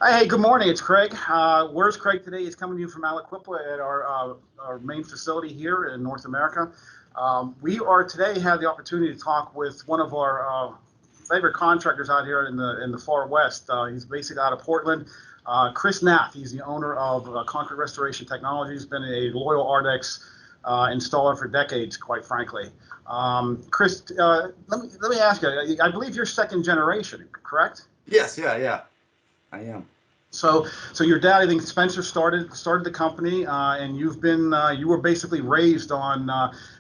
Hey, good morning. It's Craig. Where's Craig today? He's coming to you from Aliquippa at our main facility here in North America. We are today have the opportunity to talk with one of our favorite contractors out here in the far west. He's basically out of Portland. Chris Nath. He's the owner of Concord Restoration Technologies. Been a loyal Ardex installer for decades, quite frankly. Chris, let me ask you. I believe you're second generation, correct? Yes, yeah, I am. So your dad, I think Spencer started the company, and you were basically raised on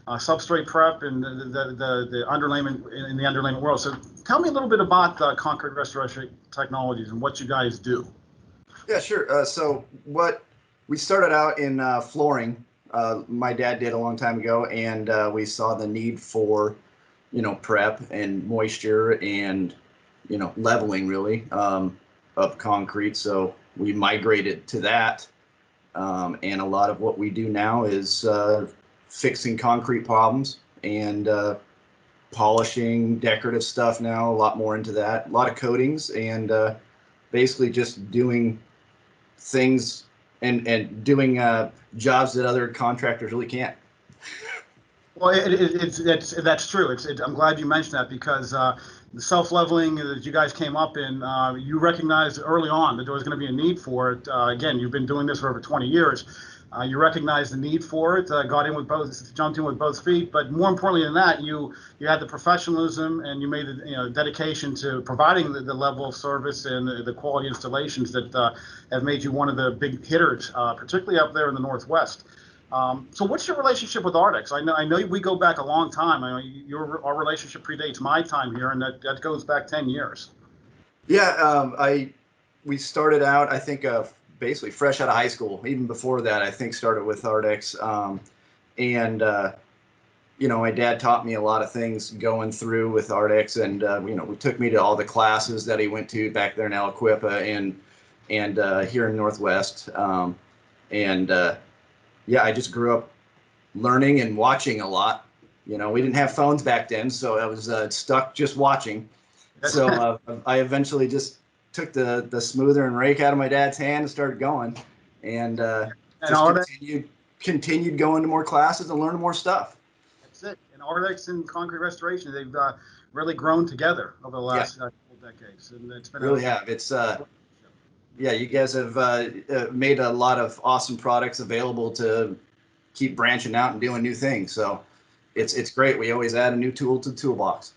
substrate prep and the underlayment in the underlayment world. So tell me a little bit about Concord Restoration Technologies and what you guys do. Yeah, sure. So what we started out in flooring. My dad did a long time ago, and we saw the need for, prep and moisture and, leveling really of concrete. So we migrated to that, and a lot of what we do now is fixing concrete problems and polishing decorative stuff now. A lot more into that. A lot of coatings and basically just doing things and doing jobs that other contractors really can't. Well, that's true. I'm glad you mentioned that because the self-leveling that you guys came up in, you recognized early on that there was going to be a need for it. Again, you've been doing this for over 20 years. You recognized the need for it, jumped in with both feet. But more importantly than that, you had the professionalism and you made the dedication to providing the level of service and the quality installations that have made you one of the big hitters, particularly up there in the Northwest. So what's your relationship with Ardex? I know we go back a long time. Our relationship predates my time here, and that goes back 10 years. Yeah, I we started out, I think, basically fresh out of high school. Even before that, I think started with Ardex, and my dad taught me a lot of things going through with Ardex, and we took me to all the classes that he went to back there in Aliquippa and here in Northwest, and yeah, I just grew up learning and watching a lot. We didn't have phones back then, so I was stuck just watching. So I eventually just took the smoother and rake out of my dad's hand and started going, and And just Ardex, continued going to more classes and learning more stuff. that's it. And Ardex and concrete restoration, they've really grown together over the Yeah, last couple decades, and it's been a really have. It's relationship. yeah, you guys have made a lot of awesome products available to keep branching out and doing new things. So it's great. We always add a new tool to the toolbox.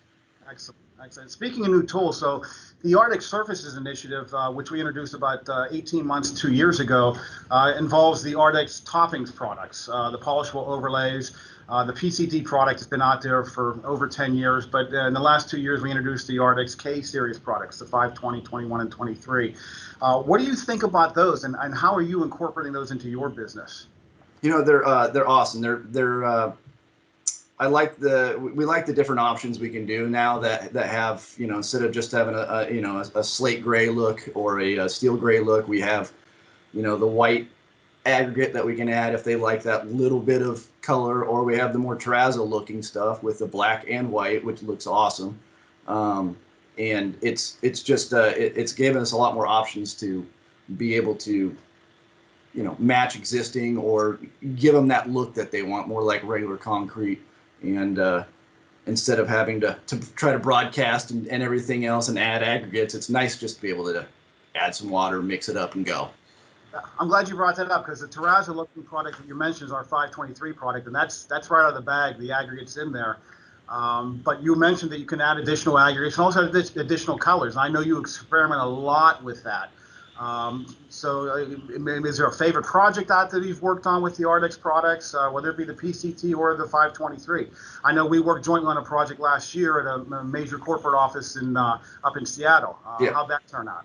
Excellent. Excellent. Speaking of new tools, so the Arctic Surfaces Initiative, which we introduced about 18 months, 2 years ago, involves the Ardex toppings products, the polishable overlays. The PCD product has been out there for over 10 years, but in the last 2 years, we introduced the Ardex K series products, the 520, 21, and 23. What do you think about those, and how are you incorporating those into your business? They're awesome. They're I like we like the different options we can do now that have, instead of just having a slate gray look or a steel gray look, we have, the white aggregate that we can add if they like that little bit of color, or we have the more terrazzo looking stuff with the black and white, which looks awesome. And it's just it's given us a lot more options to be able to, match existing or give them that look that they want, more like regular concrete. And instead of having to try to broadcast and everything else and add aggregates, it's nice just to be able to add some water, mix it up, and go. I'm glad you brought that up because the terrazzo looking product that you mentioned is our 523 product, and that's right out of the bag. The aggregates in there. But you mentioned that you can add additional aggregates and also additional colors. And I know you experiment a lot with that. Is there a favorite project out that you've worked on with the Ardex products, whether it be the PCT or the 523? I know we worked jointly on a project last year at a major corporate office up in Seattle. Yeah. How'd that turn out?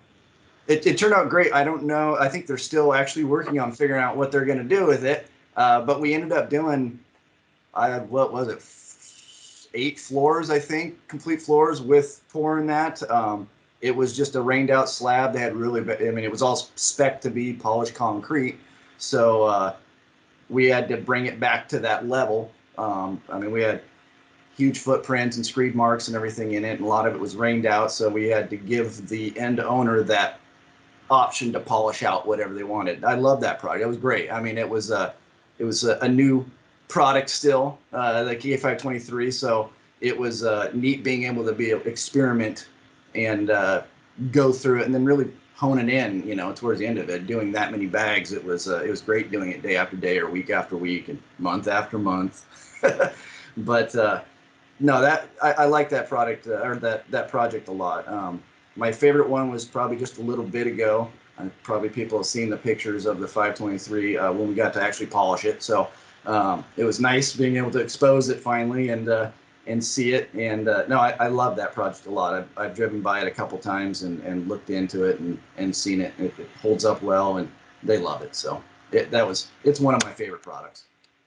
It turned out great. I don't know. I think they're still actually working on figuring out what they're going to do with it. But we ended up doing, what was it, 8 floors, I think, complete floors with pouring that. It was just a rained out slab. They had it was all spec to be polished concrete. So we had to bring it back to that level. We had huge footprints and screed marks and everything in it, and a lot of it was rained out. So we had to give the end owner that option to polish out whatever they wanted. I love that product. It was great. I mean, it was a new product still, like EA523. So it was neat being able to be able to experiment and go through it, and then really hone it in. You know, towards the end of it, doing that many bags, it was great doing it day after day or week after week and month after month. But no, that I like that product or that project a lot. My favorite one was probably just a little bit ago. Probably people have seen the pictures of the 523 when we got to actually polish it. So it was nice being able to expose it finally and see it. And no, I love that project a lot. I've driven by it a couple times and looked into it and seen it. It holds up well, and they love it. So it's one of my favorite products.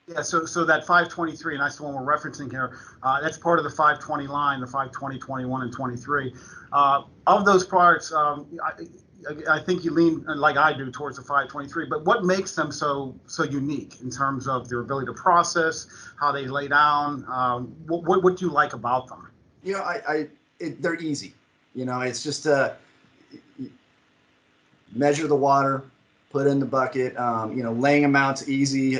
Yeah, so that 523, and that's the one we're referencing here, that's part of the 520 line, the 520, 21, and 23. Of those products, I think you lean, like I do, towards the 523, but what makes them so unique in terms of their ability to process, how they lay down? What do you like about them? You know, they're easy. You know, it's just measure the water, put in the bucket. You know, laying them out's easy.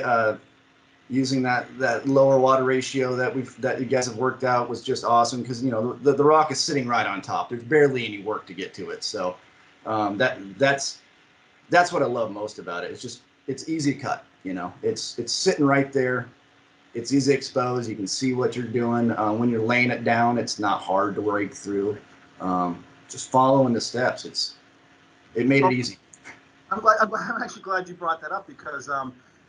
Using that lower water ratio that you guys have worked out was just awesome, because you know the rock is sitting right on top. There's barely any work to get to it. So that's what I love most about it. It's easy cut. You know, it's sitting right there. It's easy to expose. You can see what you're doing. When you're laying it down, it's not hard to break through. Just following the steps. It made it easy. I'm actually glad you brought that up, because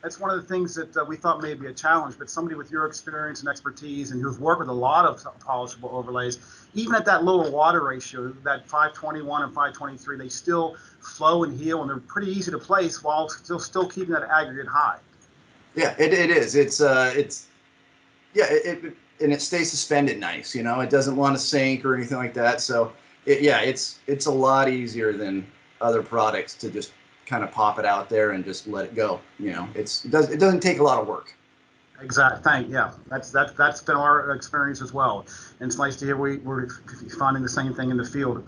that's one of the things that we thought may be a challenge. But somebody with your experience and expertise, and who's worked with a lot of polishable overlays, even at that lower water ratio, that 521 and 523, they still flow and heal, and they're pretty easy to place while still keeping that aggregate high. Yeah, it is. And it stays suspended nice. You know, it doesn't want to sink or anything like that. So it's a lot easier than other products to just kind of pop it out there and just let it go. You know, it doesn't take a lot of work. Exactly. Yeah, that's been our experience as well. And it's nice to hear we're finding the same thing in the field.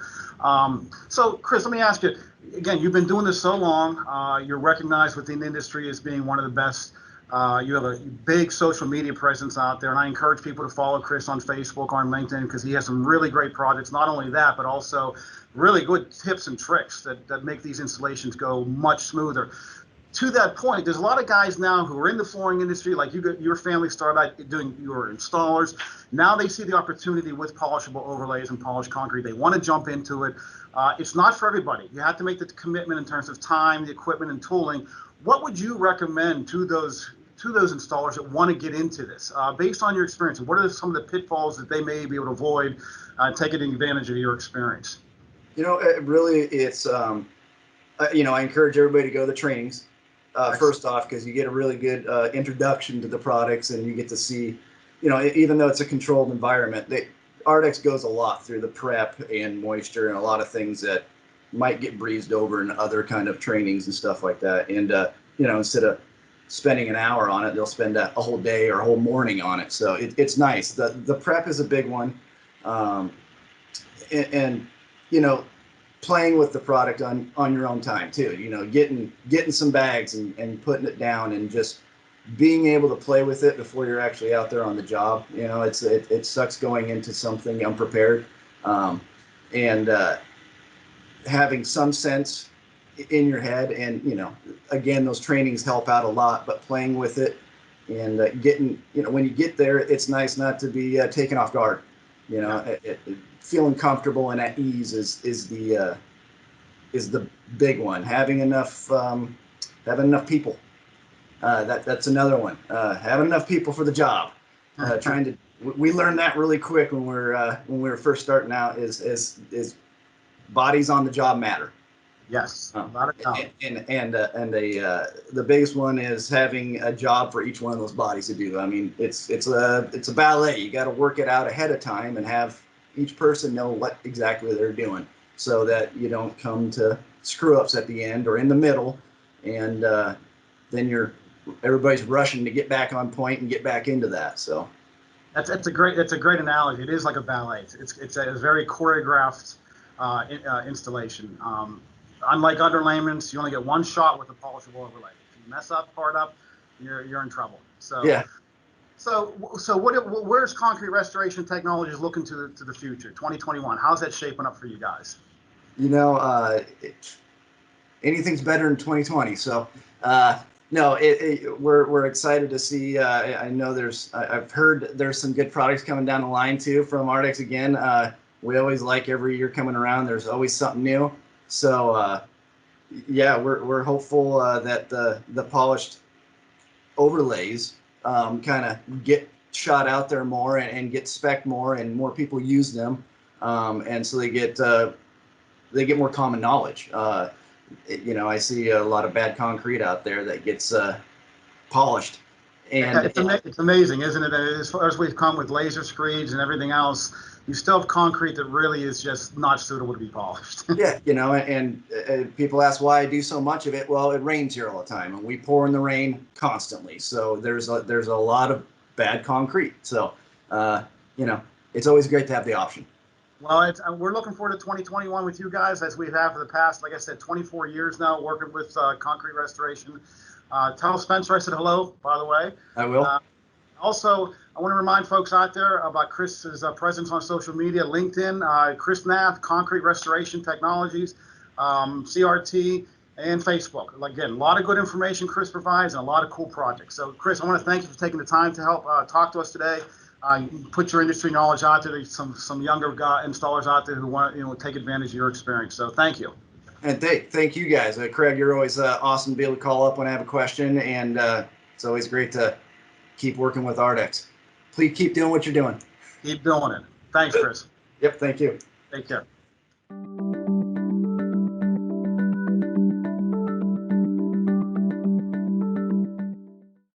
So, Chris, let me ask you again. You've been doing this so long. You're recognized within the industry as being one of the best. You have a big social media presence out there, and I encourage people to follow Chris on Facebook, on LinkedIn, because he has some really great projects. Not only that, but also really good tips and tricks that make these installations go much smoother. To that point, there's a lot of guys now who are in the flooring industry, like your family started out doing your installers. Now they see the opportunity with polishable overlays and polished concrete. They want to jump into it. It's not for everybody. You have to make the commitment in terms of time, the equipment, and tooling. What would you recommend to those installers that want to get into this, based on your experience? And what are some of the pitfalls that they may be able to avoid, taking advantage of your experience? You know, it's you know, I encourage everybody to go to the trainings. First off, because you get a really good introduction to the products, and you get to see, you know, even though it's a controlled environment, Ardex goes a lot through the prep and moisture and a lot of things that might get breezed over in other kind of trainings and stuff like that. And you know, instead of spending an hour on it, they'll spend a whole day or a whole morning on it. So it's nice. The prep is a big one, and you know, playing with the product on your own time too. You know, getting some bags and putting it down, and just being able to play with it before you're actually out there on the job. You know, it sucks going into something unprepared, and having some sense in your head. And you know, again, those trainings help out a lot. But playing with it and getting, you know, when you get there, it's nice not to be taken off guard. You know, feeling comfortable and at ease is the big one. Having enough people. That's another one. Having enough people for the job. We learned that really quick when we were first starting out. Is bodies on the job matter. Yes, a lot of time. And the biggest one is having a job for each one of those bodies to do. I mean, it's a ballet. You got to work it out ahead of time and have each person know what exactly they're doing, so that you don't come to screw ups at the end or in the middle, and then everybody's rushing to get back on point and get back into that. So that's a great analogy. It is like a ballet. It's a very choreographed installation. unlike underlayments, you only get one shot with a polishable overlay. If you mess up part up, you're in trouble. So Yeah. So where's concrete restoration technologies looking to the future? 2021. How's that shaping up for you guys? You know, anything's better in 2020. So, no, we're excited to see. I know I've heard there's some good products coming down the line too from Ardex again. We always like every year coming around. There's always something new. So, yeah, we're hopeful that the polished overlays kind of get shot out there more and get spec more and more people use them, and so they get more common knowledge. I see a lot of bad concrete out there that gets polished, and It's amazing, isn't it? As far as we've come with laser screeds and everything else, you still have concrete that really is just not suitable to be polished. yeah, and people ask why I do so much of it. Well, it rains here all the time, and we pour in the rain constantly. So there's a lot of bad concrete. So it's always great to have the option. Well, we're looking forward to 2021 with you guys, as we have for the past, like I said, 24 years now working with concrete restoration. Tell Spencer I said hello, by the way. I will. Also, I want to remind folks out there about Chris's presence on social media, LinkedIn, Chris Nath, Concrete Restoration Technologies, CRT, and Facebook. Again, a lot of good information Chris provides and a lot of cool projects. So, Chris, I want to thank you for taking the time to help talk to us today. Put your industry knowledge out there. There's some younger installers out there who want to take advantage of your experience. So, thank you. And thank you guys. Craig, you're always awesome to be able to call up when I have a question, and it's always great to keep working with Ardex. Please keep doing what you're doing. Keep doing it. Thanks, Chris. Yep, thank you. Take care.